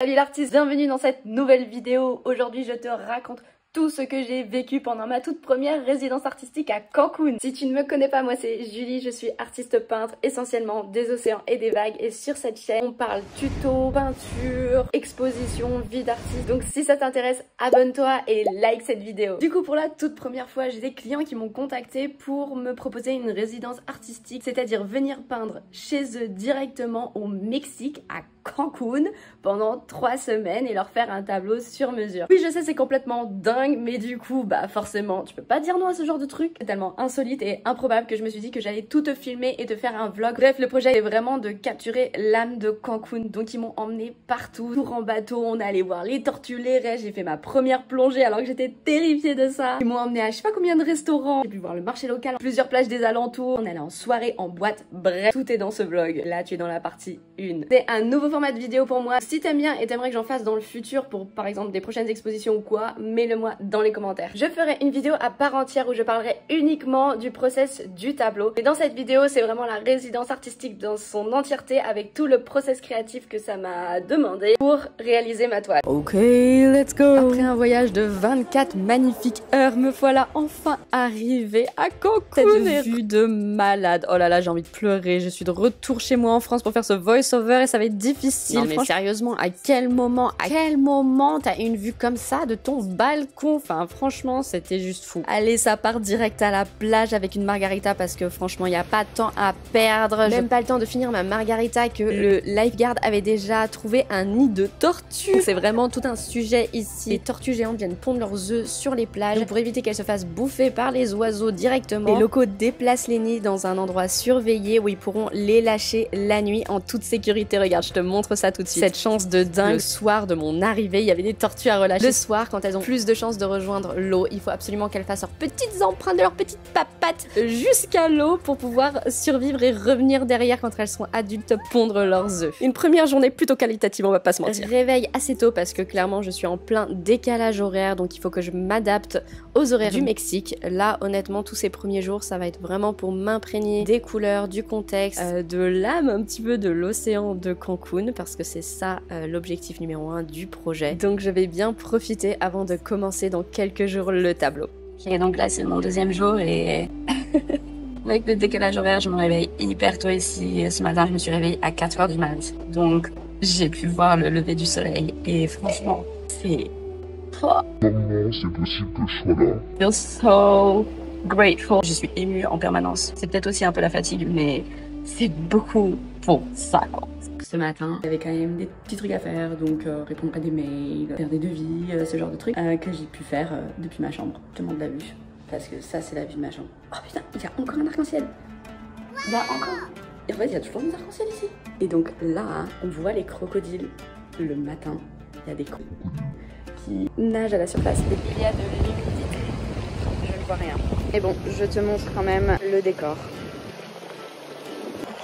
Salut l'artiste, bienvenue dans cette nouvelle vidéo. Aujourd'hui je te raconte tout ce que j'ai vécu pendant ma toute première résidence artistique à Cancun. Si tu ne me connais pas, moi c'est Julie, je suis artiste peintre essentiellement des océans et des vagues, et sur cette chaîne on parle tuto, peinture, exposition, vie d'artiste. Donc si ça t'intéresse, abonne-toi et like cette vidéo. Du coup, pour la toute première fois, j'ai des clients qui m'ont contacté pour me proposer une résidence artistique, c'est-à-dire venir peindre chez eux directement au Mexique, à Cancun, pendant 3 semaines et leur faire un tableau sur mesure. Oui, je sais, c'est complètement dingue, mais du coup, bah forcément, tu peux pas dire non à ce genre de truc. C'est tellement insolite et improbable que je me suis dit que j'allais tout te filmer et te faire un vlog. Bref, le projet est vraiment de capturer l'âme de Cancun. Donc ils m'ont emmené partout, tour en bateau, on est allé voir les tortues, les raies, j'ai fait ma première plongée alors que j'étais terrifiée de ça. Ils m'ont emmené à je sais pas combien de restaurants, j'ai pu voir le marché local, plusieurs plages des alentours, on est allé en soirée, en boîte, bref, tout est dans ce vlog. Là, tu es dans la partie 1. C'est un nouveau format de vidéo pour moi. Si t'aimes bien et t'aimerais que j'en fasse dans le futur pour par exemple des prochaines expositions ou quoi, mets-le moi dans les commentaires. Je ferai une vidéo à part entière où je parlerai uniquement du process du tableau. Et dans cette vidéo, c'est vraiment la résidence artistique dans son entièreté avec tout le process créatif que ça m'a demandé pour réaliser ma toile. Ok, let's go. Après un voyage de 24 magnifiques heures, me voilà enfin arrivée à Cancun. Cette vue de malade. Oh là là, j'ai envie de pleurer. Je suis de retour chez moi en France pour faire ce voice-over et ça va être difficile. Non mais sérieusement, à quel moment t'as une vue comme ça de ton balcon? Enfin franchement, c'était juste fou. Allez, ça part direct à la plage avec une margarita parce que franchement, il n'y a pas de temps à perdre. Même pas le temps de finir ma margarita que le lifeguard avait déjà trouvé un nid de tortues. C'est vraiment tout un sujet ici. Les tortues géantes viennent pondre leurs œufs sur les plages. Donc pour éviter qu'elles se fassent bouffer par les oiseaux directement, les locaux déplacent les nids dans un endroit surveillé où ils pourront les lâcher la nuit en toute sécurité. Regarde, je te montre ça tout de suite. Cette chance de dingue. Le soir de mon arrivée, il y avait des tortues à relâcher. Le soir, quand elles ont plus de chances de rejoindre l'eau, il faut absolument qu'elles fassent leurs petites empreintes de leurs petites papates jusqu'à l'eau pour pouvoir survivre et revenir derrière quand elles seront adultes pondre leurs œufs. Une première journée plutôt qualitative, on va pas se mentir. Réveil assez tôt parce que clairement je suis en plein décalage horaire, donc il faut que je m'adapte aux horaires du Mexique. Là, honnêtement, tous ces premiers jours, ça va être vraiment pour m'imprégner des couleurs, du contexte, de l'âme un petit peu de l'océan de Cancun, parce que c'est ça l'objectif numéro 1 du projet. Donc je vais bien profiter avant de commencer dans quelques jours le tableau. Et donc là c'est mon 2e jour et avec le décalage horaire je me réveille hyper tôt ici. Ce matin je me suis réveillée à 4h du mat. Donc j'ai pu voir le lever du soleil et franchement c'est... Comment c'est possible que je sois là? I feel so grateful. Je suis émue en permanence. C'est peut-être aussi un peu la fatigue mais c'est beaucoup pour ça quoi. Ce matin, il y avait quand même des petits trucs à faire, donc répondre à des mails, faire des devis, ce genre de trucs que j'ai pu faire depuis ma chambre. Je te montre la vue, parce que ça c'est la vue de ma chambre. Oh putain, il y a encore un arc-en-ciel. Il y a encore. Et en fait, il y a toujours des arcs-en-ciel ici. Et donc là, on voit les crocodiles le matin. Il y a des crocodiles qui nagent à la surface. Et puis il y a de l'humidité. Je ne vois rien. Et bon, je te montre quand même le décor.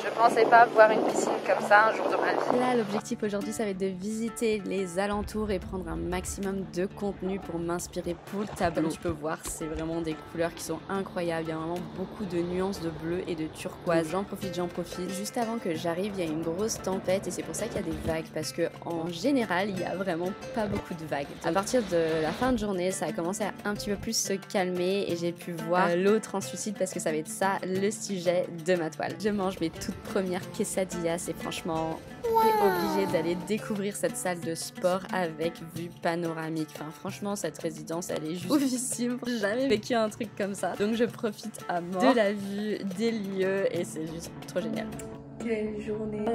Je pensais pas voir une piscine comme ça un jour de ma vie. Là, l'objectif aujourd'hui, ça va être de visiter les alentours et prendre un maximum de contenu pour m'inspirer pour le tableau. Comme tu peux voir, c'est vraiment des couleurs qui sont incroyables. Il y a vraiment beaucoup de nuances de bleu et de turquoise. J'en profite. Juste avant que j'arrive, il y a une grosse tempête et c'est pour ça qu'il y a des vagues, parce que en général, il y a vraiment pas beaucoup de vagues. À partir de la fin de journée, ça a commencé à un petit peu plus se calmer et j'ai pu voir l'eau translucide parce que ça va être ça le sujet de ma toile. Je mange mes toutes premières quesadillas et franchement, t'es obligé d'aller découvrir cette salle de sport avec vue panoramique. Enfin franchement, cette résidence elle est juste oufissime. J'ai jamais vécu un truc comme ça. Donc je profite à mort de la vue, des lieux et c'est juste trop génial. Quelle journée.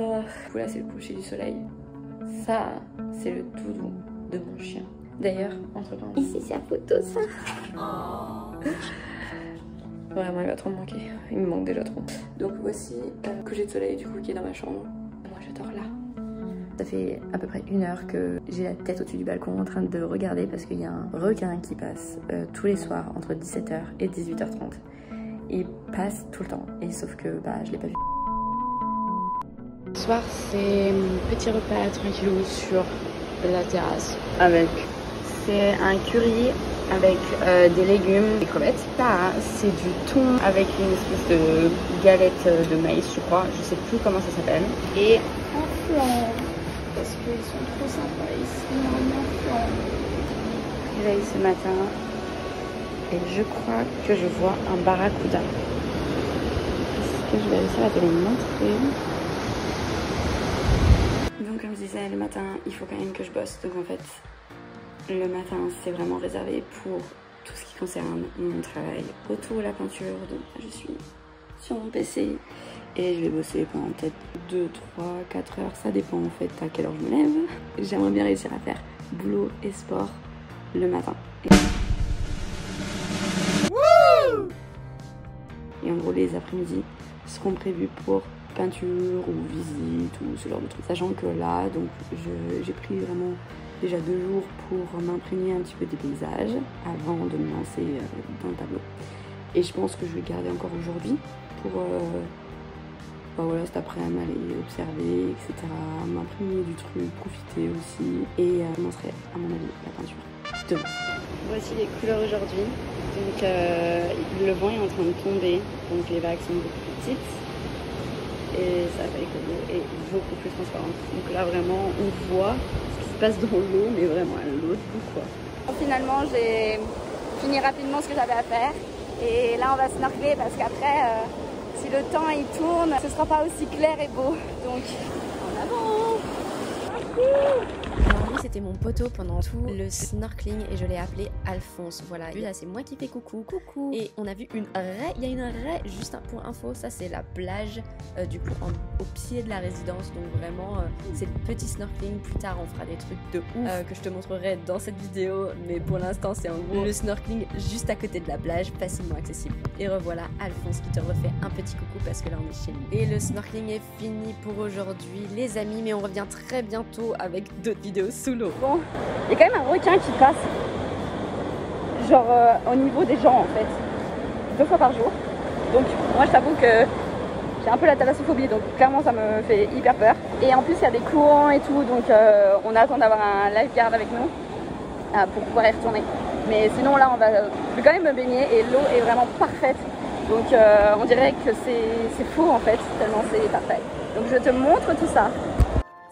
Là c'est le coucher du soleil. Ça, c'est le doudou de mon chien. D'ailleurs, entre parenthèses, ici c'est la photo ça. Vraiment, il va trop me manquer. Il me manque déjà trop. Donc voici le coucher de soleil du coup qui est dans ma chambre. Moi je dors là. Ça fait à peu près 1 heure que j'ai la tête au-dessus du balcon en train de regarder parce qu'il y a un requin qui passe tous les soirs entre 17h et 18h30. Il passe tout le temps. Et sauf que bah je l'ai pas vu. Ce soir c'est mon petit repas tranquillou sur la terrasse avec... C'est un curry avec des légumes, des crevettes. Ça, c'est du thon avec une espèce de galette de maïs, je crois. Je sais plus comment ça s'appelle. Et un flan. parce qu'ils sont trop sympas ici en enfant. Je réveille ce matin et je crois que je vois un barracuda. Est-ce que je vais réussir à te les montrer? Donc comme je disais, le matin, il faut quand même que je bosse. Donc en fait, le matin, c'est vraiment réservé pour tout ce qui concerne mon travail autour de la peinture. Donc je suis sur mon PC et je vais bosser pendant peut-être 2, 3, 4 heures. Ça dépend en fait à quelle heure je me lève. J'aimerais bien réussir à faire boulot et sport le matin. Et en gros, les après-midi seront prévus pour peinture ou visite ou ce genre de trucs. Sachant que là, donc j'ai pris vraiment déjà 2 jours pour m'imprégner un petit peu des paysages avant de me lancer dans le tableau. Et je pense que je vais garder encore aujourd'hui pour voilà, cet après-midi aller observer, etc. M'imprégner du truc, profiter aussi. Et je commencerai à mon avis la peinture demain. Voici les couleurs aujourd'hui. Donc le vent est en train de tomber, donc les vagues sont beaucoup plus petites. Et ça fait que l'eau est beaucoup plus transparente. Donc là vraiment on voit ce qui se passe dans l'eau, mais vraiment à l'autre bout quoi. Finalement j'ai fini rapidement ce que j'avais à faire. Et là on va snorkeler parce qu'après si le temps il tourne, ce sera pas aussi clair et beau. Donc en avant. Alors lui c'était mon poteau pendant tout le snorkeling et je l'ai appelé Alphonse. Voilà, lui là c'est moi qui fais coucou. Coucou. Et on a vu une raie, il y a une raie juste pour info, ça c'est la plage du coup au pied de la résidence. Donc vraiment c'est le petit snorkeling. Plus tard on fera des trucs de ouf que je te montrerai dans cette vidéo. Mais pour l'instant c'est en gros le snorkeling juste à côté de la plage, facilement accessible. Et revoilà Alphonse qui te refait un petit coucou parce que là on est chez lui. Et le snorkeling est fini pour aujourd'hui les amis, mais on revient très bientôt avec d'autres vidéos sous l'eau. Bon, il y a quand même un requin qui passe, genre au niveau des gens en fait, 2 fois par jour. Donc moi je t'avoue que j'ai un peu la thalassophobie, donc clairement ça me fait hyper peur. Et en plus il y a des courants et tout, donc on attend d'avoir un lifeguard avec nous pour pouvoir y retourner. Mais sinon là je vais quand même me baigner et l'eau est vraiment parfaite. Donc on dirait que c'est faux en fait, tellement c'est parfait. Donc je te montre tout ça.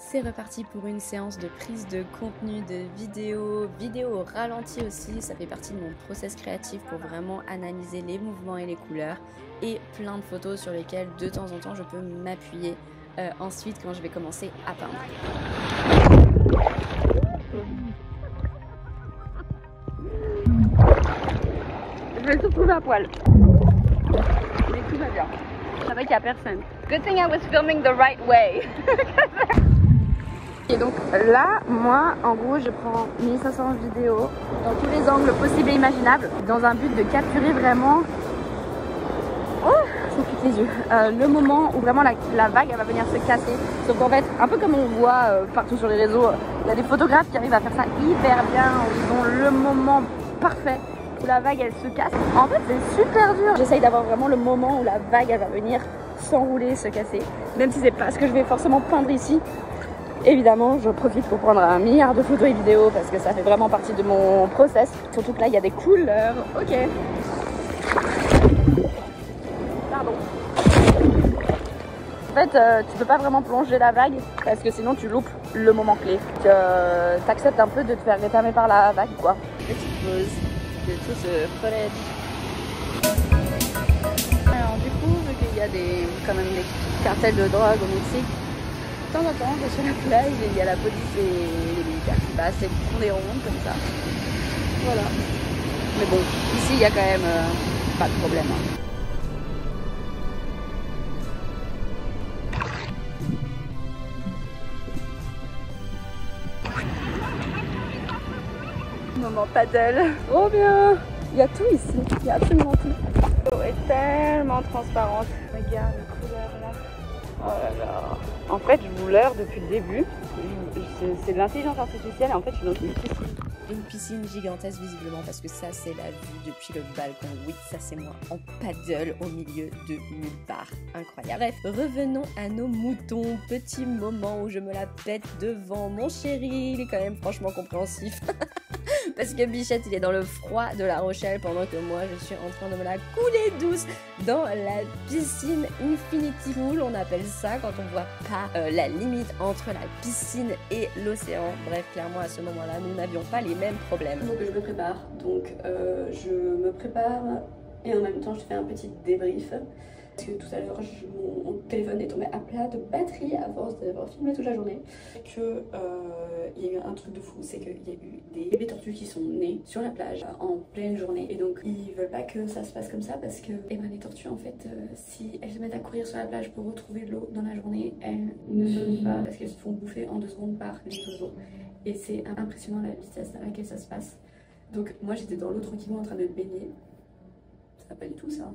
C'est reparti pour une séance de prise de contenu, de vidéo au ralenti aussi. Ça fait partie de mon process créatif pour vraiment analyser les mouvements et les couleurs. Et plein de photos sur lesquelles de temps en temps je peux m'appuyer ensuite quand je vais commencer à peindre. Je vais tout trouver à poil. Mais tout va bien. Je savais qu'il n'y a personne. Good thing I was filming the right way. Et donc là, moi, en gros, je prends 1500 vidéos dans tous les angles possibles et imaginables, dans un but de capturer vraiment, ça pique les yeux, le moment où vraiment la vague elle va venir se casser. Donc en fait, un peu comme on voit partout sur les réseaux, il y a des photographes qui arrivent à faire ça hyper bien, où ils ont le moment parfait où la vague elle se casse. En fait, c'est super dur. J'essaye d'avoir vraiment le moment où la vague elle va venir s'enrouler, se casser, même si c'est pas ce que je vais forcément peindre ici. Évidemment, je profite pour prendre 1 milliard de photos et vidéos parce que ça fait vraiment partie de mon process. Surtout que là, il y a des couleurs. Ok. Pardon. En fait, tu peux pas vraiment plonger la vague parce que sinon tu loupes le moment clé. Tu acceptes un peu de te faire rétamer par la vague, quoi. Petite pause, que tout se relève. Alors du coup, vu qu'il y a quand même des cartels de drogue au Mexique, de temps en temps, je suis sur la plage et il y a la police et les militaires qui passent et qui font des rondes comme ça. Voilà. Mais bon, ici il y a quand même pas de problème. Moment paddle. Oh bien. Il y a tout ici. Il y a absolument tout. L'eau est tellement transparente. Regarde la couleur là. Oh là là. En fait, je vous leurre depuis le début. C'est de l'intelligence artificielle et en fait, je suis dans une piscine. Une piscine gigantesque visiblement parce que ça c'est la vue depuis le balcon. Oui, ça c'est moi en paddle au milieu de nulle part. Incroyable. Bref, revenons à nos moutons. Petit moment où je me la pète devant mon chéri. Il est quand même franchement compréhensif. parce que Bichette il est dans le froid de La Rochelle pendant que moi je suis en train de me la couler douce dans la piscine Infinity Pool, on appelle ça quand on voit pas la limite entre la piscine et l'océan. Bref, clairement à ce moment-là nous n'avions pas les mêmes problèmes. Donc je me prépare, je me prépare et en même temps je fais un petit débrief. Parce que tout à l'heure, mon téléphone est tombé à plat de batterie à force d'avoir filmé toute la journée. Il y a eu un truc de fou, c'est qu'il y a eu des bébés tortues qui sont nés sur la plage en pleine journée. Et donc ils veulent pas que ça se passe comme ça parce que les tortues en fait, si elles se mettent à courir sur la plage pour retrouver de l'eau dans la journée, elles ne survivent pas parce qu'elles se font bouffer en 2 secondes par les oiseaux. Et c'est impressionnant la vitesse à laquelle ça se passe. Donc moi j'étais dans l'eau tranquillement en train de me baigner. Ça va pas du tout ça.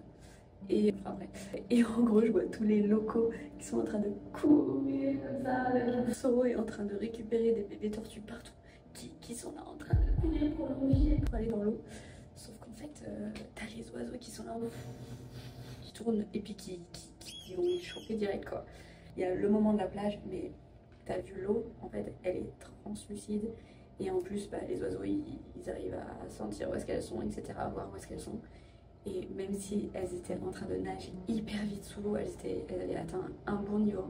Et en gros je vois tous les locaux qui sont en train de courir comme ça, le Soro est en train de récupérer des bébés tortues partout qui sont là en train de courir pour aller dans l'eau. Sauf qu'en fait t'as les oiseaux qui sont là qui tournent et puis qui vont les choper direct quoi. Il y a le moment de la plage mais t'as vu l'eau en fait elle est translucide et en plus les oiseaux ils arrivent à sentir où est-ce qu'elles sont etc, à voir où est-ce qu'elles sont. Et même si elles étaient en train de nager hyper vite sous l'eau, elles avaient atteint un bon niveau.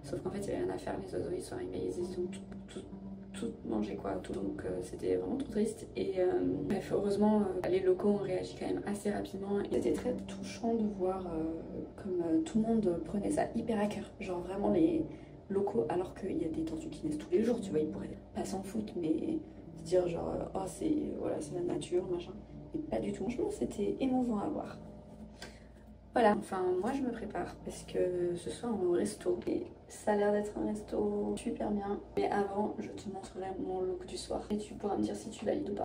Sauf qu'en fait, il n'y avait rien à faire, les oiseaux ils sont arrivés, ils ont tout mangé quoi. Donc c'était vraiment trop triste. Et bref, heureusement, les locaux ont réagi quand même assez rapidement. C'était très touchant de voir comme tout le monde prenait ça hyper à cœur. Genre vraiment les locaux, alors qu'il y a des tortues qui naissent tous les jours, tu vois, ils pourraient pas s'en foutre, mais se dire genre, oh c'est la nature, machin. Et pas du tout, franchement c'était émouvant à voir. Voilà, enfin moi je me prépare parce que ce soir on est au resto et ça a l'air d'être un resto super bien. Mais avant je te montrerai mon look du soir et tu pourras me dire si tu valides ou pas.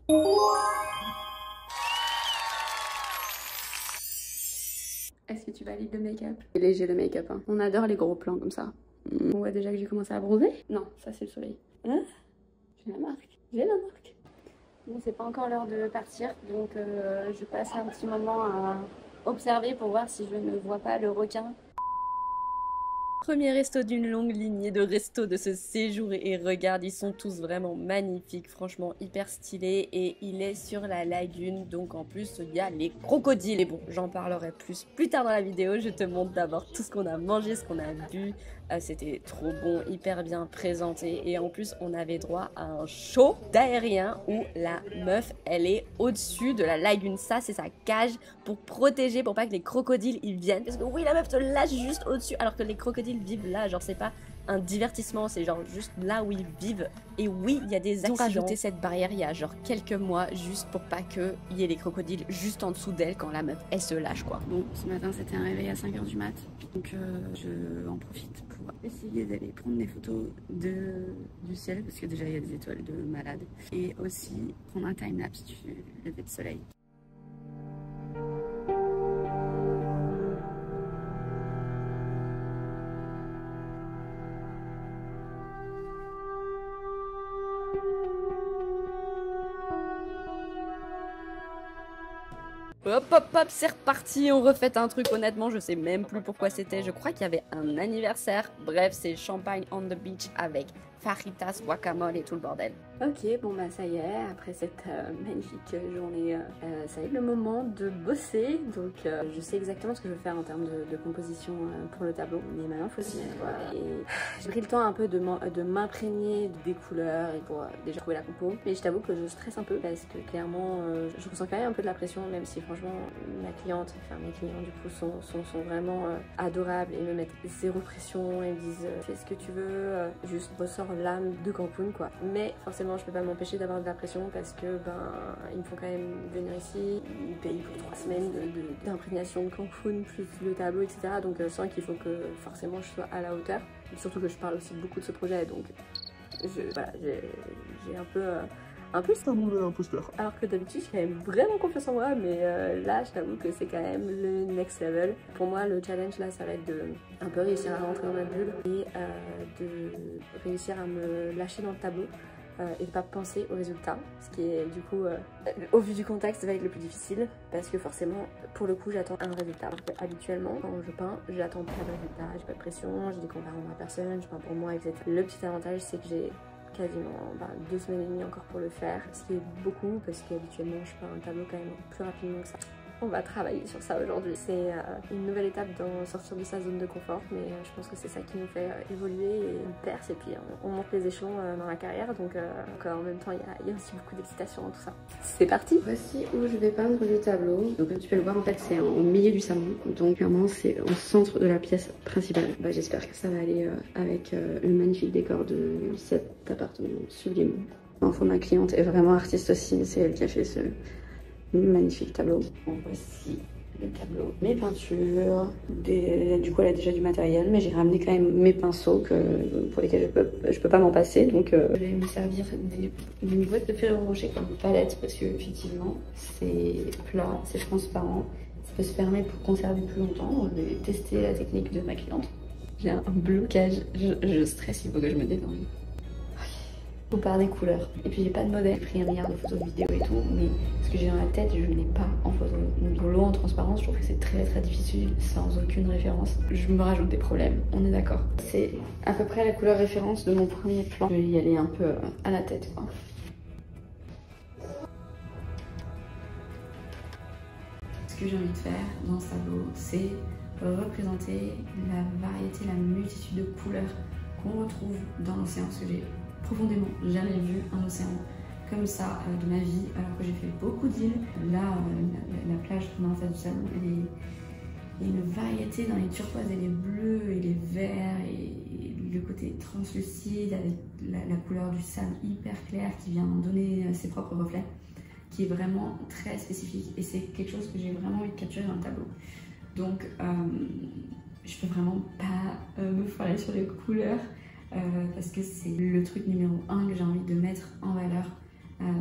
Est-ce que tu valides le make-up? C'est léger le make-up, hein. On adore les gros plans comme ça. On voit déjà que j'ai commencé à bronzer. Non, ça c'est le soleil. Hein? J'ai la marque. Bon, c'est pas encore l'heure de partir, donc je passe un petit moment à observer pour voir si je ne vois pas le requin. Premier resto d'une longue lignée de restos de ce séjour et regarde, ils sont tous vraiment magnifiques, franchement hyper stylés et il est sur la lagune, donc en plus il y a les crocodiles. Et bon, j'en parlerai plus tard dans la vidéo, je te montre d'abord tout ce qu'on a mangé, ce qu'on a bu. C'était trop bon, hyper bien présenté et en plus on avait droit à un show d'aérien où la meuf elle est au-dessus de la lagune. Ça c'est sa cage pour protéger, pour pas que les crocodiles ils viennent, parce que oui la meuf te lâche juste au-dessus alors que les crocodiles vivent là, genre c'est pas un divertissement, c'est genre juste là où ils vivent. Et oui, il y a des accidents. Ils ont rajouté cette barrière il y a genre quelques mois juste pour pas qu'il y ait les crocodiles juste en dessous d'elle quand la meuf elle se lâche quoi. Bon, ce matin c'était un réveil à 5 h du mat, donc je en profite pour essayer d'aller prendre des photos du ciel parce que déjà il y a des étoiles de malade et aussi prendre un time-lapse du lever de soleil. Hop hop hop, c'est reparti, on refait un truc, honnêtement je sais même plus pourquoi c'était, je crois qu'il y avait un anniversaire. Bref, c'est champagne on the beach avec fajitas, guacamole et tout le bordel. Ok, bon bah ça y est, après cette magnifique journée, ça y est le moment de bosser. Donc je sais exactement ce que je veux faire en termes de composition pour le tableau. Mais maintenant faut s'y mettre quoi. Et j'ai pris le temps un peu de m'imprégner des couleurs et pour déjà trouver la compo. Mais je t'avoue que je stresse un peu parce que clairement je ressens quand même un peu de la pression, même si franchement mes clients du coup sont vraiment adorables et me mettent zéro pression et me disent fais ce que tu veux, juste ressors l'âme de Cancun quoi. Mais forcément je peux pas m'empêcher d'avoir de la pression parce que ils me font quand même venir ici, ils payent pour 3 semaines d'imprégnation de Cancun plus le tableau etc. Donc je sens qu'il faut que forcément je sois à la hauteur. Et surtout que je parle aussi beaucoup de ce projet donc j'ai un peu C'est un mauvais imposteur. Alors que d'habitude j'ai quand même vraiment confiance en moi, mais là je t'avoue que c'est quand même le next level. Pour moi le challenge là ça va être de un peu réussir à rentrer dans ma bulle et de réussir à me lâcher dans le tableau et de pas penser au résultat, ce qui est du coup au vu du contexte va être le plus difficile parce que forcément pour le coup j'attends un résultat. Alors que habituellement quand je peins j'attends pas de résultat, j'ai pas de pression, j'ai des comparaisons à personne, je peins pour moi etc. Le petit avantage c'est que j'ai quasiment 2 semaines et demie encore pour le faire, ce qui est beaucoup parce qu'habituellement je pars un tableau quand même plus rapidement que ça. On va travailler sur ça aujourd'hui. C'est une nouvelle étape dans sortir de sa zone de confort, mais je pense que c'est ça qui nous fait évoluer et on perce et puis on monte les échelons dans la carrière, donc en même temps il y a aussi beaucoup d'excitation dans tout ça. C'est parti. Voici où je vais peindre le tableau. Donc comme tu peux le voir en fait c'est au milieu du salon, donc clairement c'est au centre de la pièce principale. J'espère que ça va aller avec le magnifique décor de cet appartement sublime. Enfin, ma cliente est vraiment artiste aussi, c'est elle qui a fait ce magnifique tableau. Bon, voici le tableau, mes peintures, du coup elle a déjà du matériel, mais j'ai ramené quand même mes pinceaux pour lesquels je peux pas m'en passer, donc je vais me servir d'une boîte de Ferrero Rocher comme palette parce que effectivement c'est plat, c'est transparent, ça peut se fermer pour conserver plus longtemps. Je vais tester la technique de ma cliente. J'ai un blocage, je stresse, il faut que je me détende. Faut par des couleurs. Et puis j'ai pas de modèle, j'ai pris un milliard de photos, de vidéos et tout, mais ce que j'ai dans la tête, je n'ai pas en photo. Donc l'eau en transparence, je trouve que c'est très difficile sans aucune référence. Je me rajoute des problèmes, on est d'accord. C'est à peu près la couleur référence de mon premier plan. Je vais y aller un peu à la tête, quoi. Ce que j'ai envie de faire dans ce tableau, c'est représenter la variété, la multitude de couleurs qu'on retrouve dans l'océan, parce que j'ai profondément jamais vu un océan comme ça de ma vie, alors que j'ai fait beaucoup d'îles. Là, la plage qu'on a en face du salon, il y a une variété dans les turquoises et les bleus et les verts et le côté translucide avec la couleur du sable hyper clair qui vient donner ses propres reflets, qui est vraiment très spécifique et c'est quelque chose que j'ai vraiment envie de capturer dans le tableau. Donc je peux vraiment pas me foirer sur les couleurs. Parce que c'est le truc numéro 1 que j'ai envie de mettre en valeur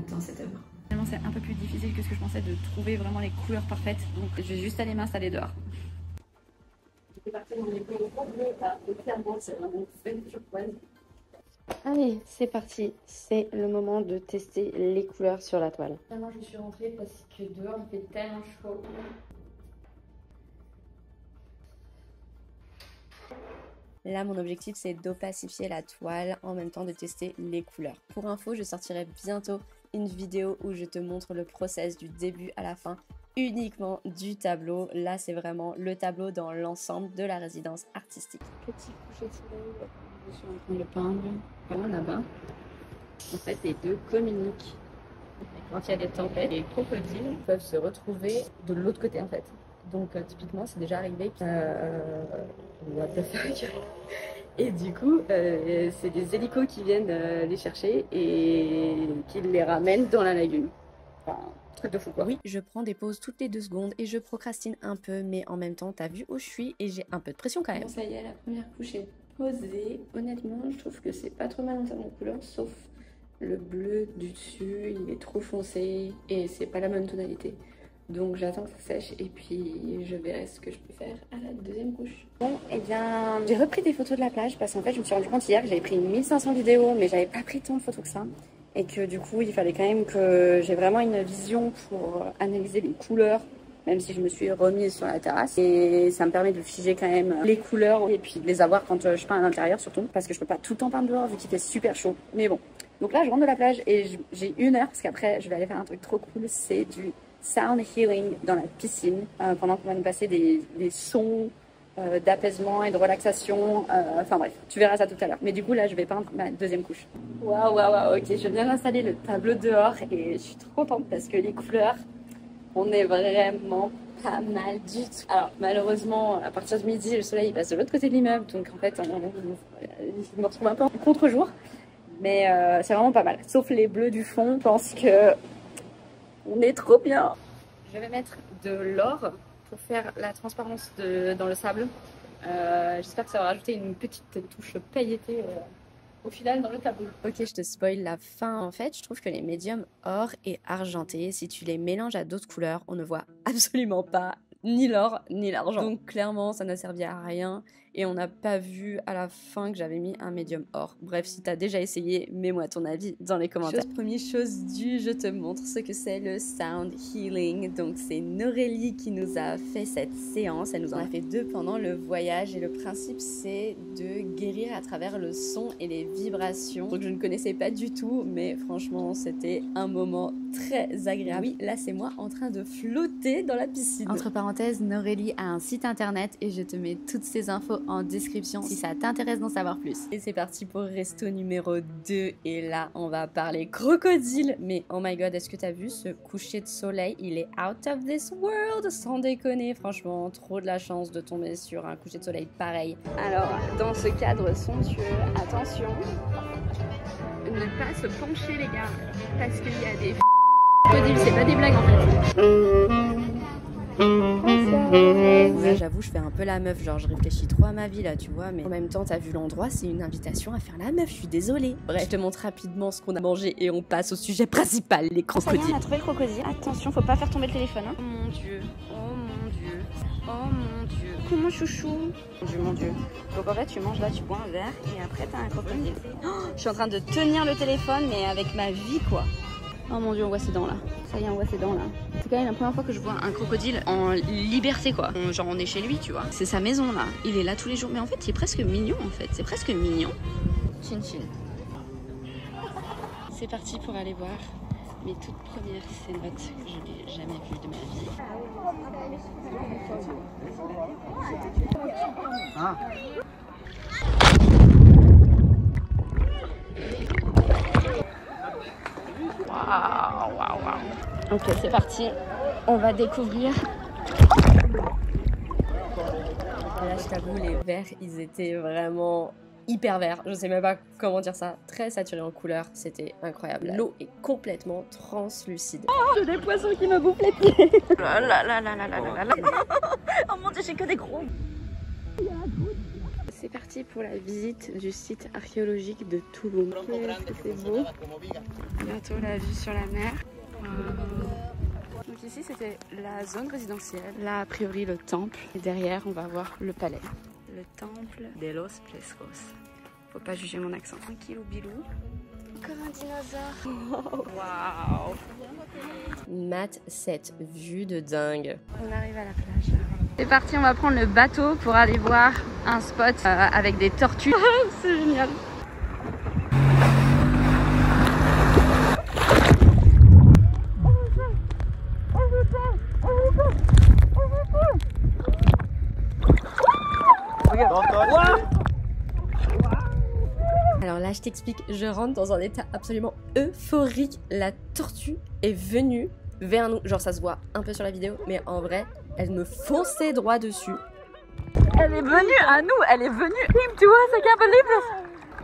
dans cette œuvre. Finalement c'est un peu plus difficile que ce que je pensais de trouver vraiment les couleurs parfaites, donc je vais juste aller m'installer dehors. Allez, c'est parti, c'est le moment de tester les couleurs sur la toile. Finalement je suis rentrée parce que dehors il fait tellement chaud. Là, mon objectif, c'est d'opacifier la toile en même temps de tester les couleurs. Pour info, je sortirai bientôt une vidéo où je te montre le process du début à la fin, uniquement du tableau. Là, c'est vraiment le tableau dans l'ensemble de la résidence artistique. Petit coucher de soleil, je suis en train de peindre. Voilà, là-bas. En fait, les deux communiquent. Quand il y a des tempêtes, les crocodiles peuvent se retrouver de l'autre côté, en fait. Donc typiquement c'est déjà arrivé what the fuck. Et du coup c'est des hélicos qui viennent les chercher et qui les ramènent dans la lagune. Enfin, truc de fou quoi. Oui, je prends des pauses toutes les 2 secondes et je procrastine un peu, mais en même temps t'as vu où je suis et j'ai un peu de pression quand même. Bon, ça y est, la première couche est posée. Honnêtement je trouve que c'est pas trop mal en termes de couleur, sauf le bleu du dessus, il est trop foncé et c'est pas la même tonalité. Donc j'attends que ça sèche et puis je verrai ce que je peux faire à la deuxième couche. Bon, et bien j'ai repris des photos de la plage parce qu'en fait je me suis rendu compte hier que j'avais pris 1500 vidéos mais j'avais pas pris tant de photos que ça. Et que du coup il fallait quand même que j'ai vraiment une vision pour analyser les couleurs, même si je me suis remise sur la terrasse. Et ça me permet de figer quand même les couleurs et puis de les avoir quand je peins à l'intérieur surtout. Parce que je peux pas tout le temps peindre dehors vu qu'il fait super chaud. Mais bon, donc là je rentre de la plage et j'ai 1 heure parce qu'après je vais aller faire un truc trop cool, c'est du sound healing dans la piscine pendant qu'on va nous passer des sons d'apaisement et de relaxation. Enfin bref, tu verras ça tout à l'heure. Mais du coup là je vais peindre ma deuxième couche. Waouh, ok, je viens d'installer le tableau dehors et je suis trop contente parce que les couleurs, on est vraiment pas mal du tout. Alors malheureusement à partir de midi le soleil il passe de l'autre côté de l'immeuble, donc en fait je me retrouve un peu en contre-jour. Mais c'est vraiment pas mal, sauf les bleus du fond. Je pense que on est trop bien. Je vais mettre de l'or pour faire la transparence dans le sable. J'espère que ça va rajouter une petite touche pailletée au final dans le tableau. Ok, je te spoil la fin. En fait, je trouve que les médiums or et argenté, si tu les mélanges à d'autres couleurs, on ne voit absolument pas ni l'or ni l'argent. Donc clairement, ça n'a servi à rien. et on n'a pas vu à la fin que j'avais mis un médium or. Bref, si t'as déjà essayé, mets-moi ton avis dans les commentaires. Première chose du, je te montre ce que c'est le sound healing. Donc c'est Norélie qui nous a fait cette séance, elle nous en a fait 2 pendant le voyage et le principe c'est de guérir à travers le son et les vibrations. Donc je ne connaissais pas du tout, mais franchement c'était un moment très agréable. Oui, là c'est moi en train de flotter dans la piscine. Entre parenthèses, Norélie a un site internet et je te mets toutes ces infos en description si ça t'intéresse d'en savoir plus. Et c'est parti pour resto numéro 2 et là on va parler crocodile. Mais oh my god, est-ce que t'as vu ce coucher de soleil? Il est out of this world, sans déconner. Franchement, trop de la chance de tomber sur un coucher de soleil pareil. Alors, dans ce cadre somptueux, attention, ne pas se pencher les gars, parce qu'il y a des crocodiles, c'est pas des blagues en fait. Là, j'avoue, je fais un peu la meuf, genre je réfléchis trop à ma vie là, tu vois, mais en même temps, t'as vu l'endroit, c'est une invitation à faire la meuf, je suis désolée. Bref, je te montre rapidement ce qu'on a mangé et on passe au sujet principal, les crocodiles. Ça y est, on a trouvé le crocodile. Attention, faut pas faire tomber le téléphone. Hein. Oh mon dieu, oh mon dieu, oh mon dieu. Comment chouchou? Mon dieu, mon dieu. Donc en fait, tu manges là, tu bois un verre et après t'as un crocodile. Oh, je suis en train de tenir le téléphone, mais avec ma vie quoi. Oh mon dieu, on voit ses dents là. Ça y est, on voit ses dents là. C'est quand même la première fois que je vois un crocodile en liberté quoi. Genre on est chez lui, tu vois. C'est sa maison là. Il est là tous les jours. Mais en fait, il est presque mignon en fait. C'est presque mignon. Chin chin. C'est parti pour aller voir mes toutes premières cénotes que je n'ai jamais vues de ma vie. Ah. Waouh, waouh, waouh. Ok, c'est parti. On va découvrir. Là, je t'avoue, les verres, ils étaient vraiment hyper verts. Je sais même pas comment dire ça. Très saturé en couleur. C'était incroyable. L'eau est complètement translucide. Oh, j'ai des poissons qui me bouffent les pieds. Là, là, là, là, là, là, là, là. Oh mon dieu, j'ai que des gros. C'est parti pour la visite du site archéologique de Tulum. Qu'est-ce que c'est beau. Bientôt la vue sur la mer. Donc ici c'était la zone résidentielle. Là a priori le temple. Et derrière on va voir le palais. Le temple de los Frescos. Faut pas juger mon accent. Tranquille ou bilou. Comme un dinosaure. Waouh. Mate cette vue de dingue. On arrive à la plage. C'est parti, on va prendre le bateau pour aller voir un spot avec des tortues. C'est génial. Alors là, je t'explique, je rentre dans un état absolument euphorique. La tortue est venue vers nous. Genre, ça se voit un peu sur la vidéo, mais en vrai, elle me fonçait droit dessus. Elle est venue à nous, elle est venue to us, I can't believe this.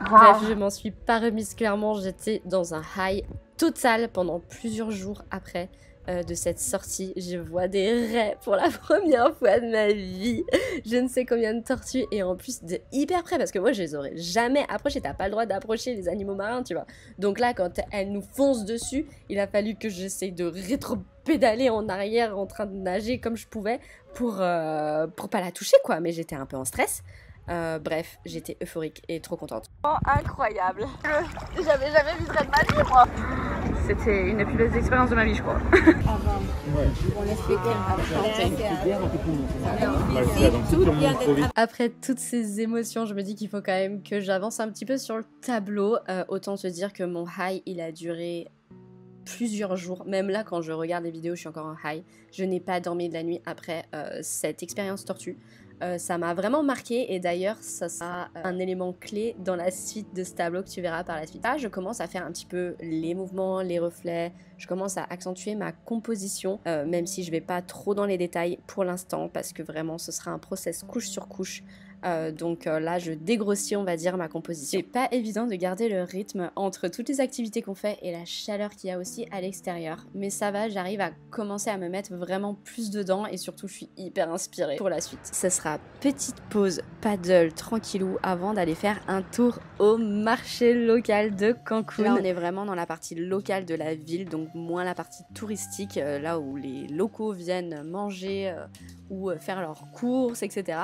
Bref, je m'en suis pas remise clairement. J'étais dans un high total pendant plusieurs jours après de cette sortie. Je vois des raies pour la première fois de ma vie. Je ne sais combien de tortues et en plus de hyper près parce que moi je les aurais jamais approchées. T'as pas le droit d'approcher les animaux marins, tu vois. Donc là, quand elle nous fonce dessus, il a fallu que j'essaye de rétro-pédaler en arrière en train de nager comme je pouvais pour pas la toucher quoi. Mais j'étais un peu en stress. Bref, j'étais euphorique et trop contente. Oh, incroyable. J'avais jamais vu ça de ma vie, moi. C'était une des plus belles expériences de ma vie, je crois. Après toutes ces émotions, je me dis qu'il faut quand même que j'avance un petit peu sur le tableau. Autant te dire que mon high, il a duré plusieurs jours. Même là, quand je regarde les vidéos, je suis encore en high. Je n'ai pas dormi de la nuit après cette expérience tortue. Ça m'a vraiment marqué et d'ailleurs ça sera un élément clé dans la suite de ce tableau que tu verras par la suite. Là je commence à faire un petit peu les mouvements, les reflets, je commence à accentuer ma composition même si je vais pas trop dans les détails pour l'instant parce que vraiment ce sera un process couche sur couche. Donc là je dégrossis on va dire ma composition. C'est pas évident de garder le rythme entre toutes les activités qu'on fait et la chaleur qu'il y a aussi à l'extérieur, mais ça va, j'arrive à commencer à me mettre vraiment plus dedans et surtout je suis hyper inspirée pour la suite. Ce sera petite pause paddle tranquillou avant d'aller faire un tour au marché local de Cancun. Là on est vraiment dans la partie locale de la ville, donc moins la partie touristique, là où les locaux viennent manger ou faire leurs courses, etc.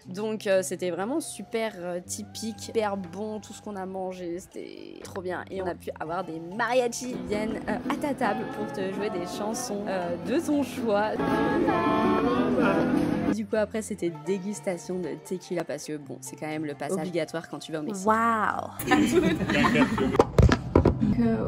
Donc c'était vraiment super typique, super bon, tout ce qu'on a mangé, c'était trop bien. Et on a pu avoir des mariachis qui viennent à ta table pour te jouer des chansons de ton choix. Du coup après c'était dégustation de tequila parce que bon c'est quand même le passage obligatoire quand tu vas au Mexique. Waouh.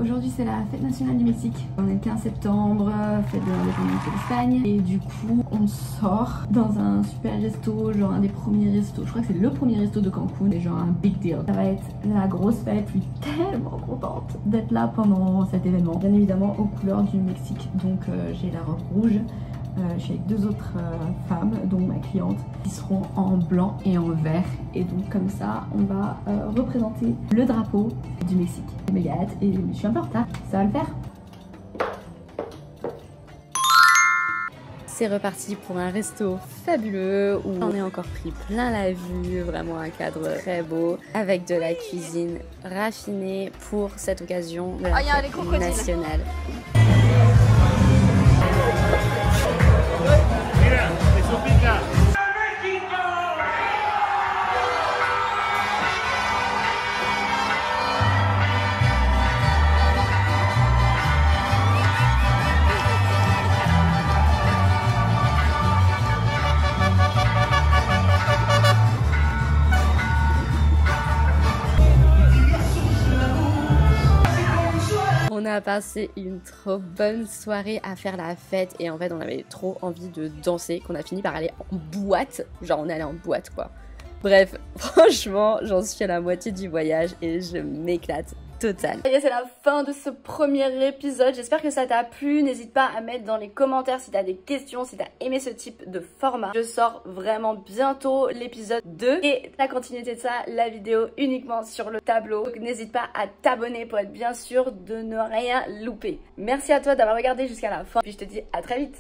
Aujourd'hui c'est la fête nationale du Mexique. On est le 15 septembre, fête de l'indépendance de l'Espagne. Et du coup on sort dans un super resto, genre un des premiers restos. Je crois que c'est le premier resto de Cancun. C'est genre un big deal. Ça va être la grosse fête. Je suis tellement contente d'être là pendant cet événement. Bien évidemment aux couleurs du Mexique. Donc j'ai la robe rouge. Je suis avec 2 autres femmes, dont ma cliente, qui seront en blanc et en vert. Et donc comme ça, on va représenter le drapeau du Mexique. Je suis méga hâte et je suis un peu en retard. Ça va le faire? C'est reparti pour un resto fabuleux où on est encore pris plein la vue, vraiment un cadre très beau, avec de la cuisine raffinée pour cette occasion de la fête nationale. On a passé une trop bonne soirée à faire la fête et en fait on avait trop envie de danser qu'on a fini par aller en boîte, genre on est allé en boîte quoi. Bref, franchement j'en suis à la moitié du voyage et je m'éclate total. Et c'est la fin de ce premier épisode, j'espère que ça t'a plu, n'hésite pas à mettre dans les commentaires si t'as des questions, si t'as aimé ce type de format. Je sors vraiment bientôt l'épisode 2 et la continuité de ça, la vidéo uniquement sur le tableau. Donc n'hésite pas à t'abonner pour être bien sûr de ne rien louper. Merci à toi d'avoir regardé jusqu'à la fin, puis je te dis à très vite.